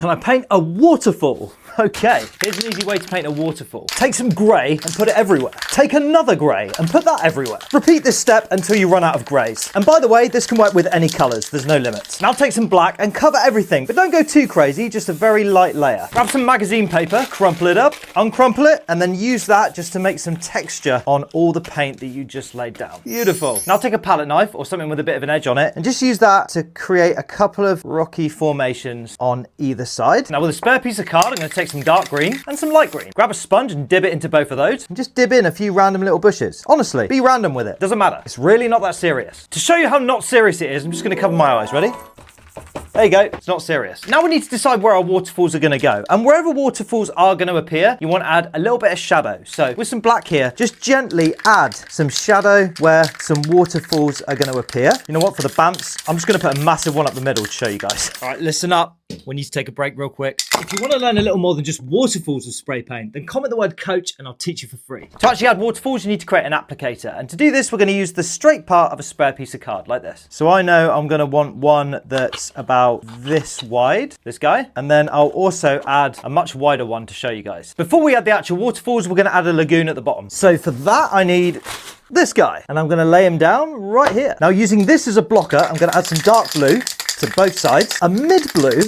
Can I paint a waterfall? Okay, here's an easy way to paint a waterfall. Take some grey and put it everywhere. Take another grey and put that everywhere. Repeat this step until you run out of greys. And by the way, this can work with any colours, there's no limits. Now take some black and cover everything, but don't go too crazy, just a very light layer. Grab some magazine paper, crumple it up, uncrumple it, and then use that just to make some texture on all the paint that you just laid down. Beautiful. Now take a palette knife or something with a bit of an edge on it, and just use that to create a couple of rocky formations on either side. Now with a spare piece of card, I'm going to take some dark green and some light green. Grab a sponge and dip it into both of those, and just dip in a few random little bushes. Honestly, be random with it. Doesn't matter. It's really not that serious. To show you how not serious it is, I'm just going to cover my eyes. Ready? There you go, it's not serious. Now we need to decide where our waterfalls are gonna go. And wherever waterfalls are gonna appear, you want to add a little bit of shadow. So with some black here, just gently add some shadow where some waterfalls are gonna appear. You know what, for the bamps, I'm just gonna put a massive one up the middle to show you guys. All right, listen up. We need to take a break real quick. If you want to learn a little more than just waterfalls with spray paint, then comment the word coach and I'll teach you for free. To actually add waterfalls, you need to create an applicator. And to do this, we're going to use the straight part of a spare piece of card like this. So I know I'm going to want one that's about this wide, this guy. And then I'll also add a much wider one to show you guys. Before we add the actual waterfalls, we're going to add a lagoon at the bottom. So for that, I need this guy. And I'm going to lay him down right here. Now using this as a blocker, I'm going to add some dark blue to both sides, a mid blue,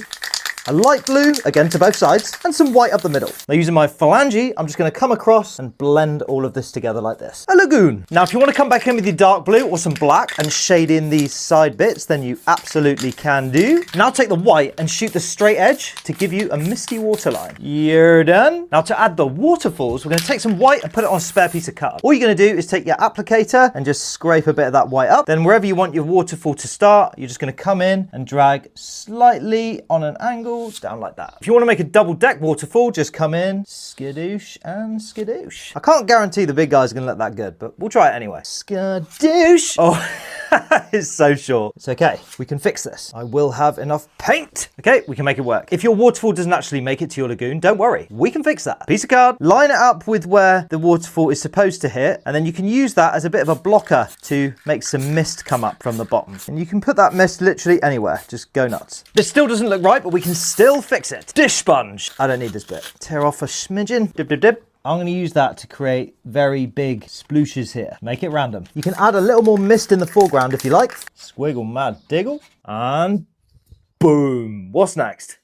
a light blue, again to both sides, and some white up the middle. Now using my phalange, I'm just going to come across and blend all of this together like this. A lagoon. Now if you want to come back in with your dark blue or some black and shade in these side bits, then you absolutely can do. Now take the white and shoot the straight edge to give you a misty waterline. You're done. Now to add the waterfalls, we're going to take some white and put it on a spare piece of card. All you're going to do is take your applicator and just scrape a bit of that white up. Then wherever you want your waterfall to start, you're just going to come in and drag slightly on an angle down like that. If you want to make a double deck waterfall, just come in, skadoosh and skadoosh. I can't guarantee the big guy's gonna look that good, but we'll try it anyway. Skadoosh. Oh, it's so short. It's okay, we can fix this. I will have enough paint. Okay, we can make it work. If your waterfall doesn't actually make it to your lagoon, don't worry, we can fix that. Piece of card, line it up with where the waterfall is supposed to hit, and then you can use that as a bit of a blocker to make some mist come up from the bottom. And you can put that mist literally anywhere, just go nuts. This still doesn't look right, but we can still fix it. Dish sponge. I don't need this bit. Tear off a smidgen. Dip, dip, dip. I'm going to use that to create very big splooshes here. Make it random. You can add a little more mist in the foreground if you like. Squiggle, mad diggle. And boom. What's next?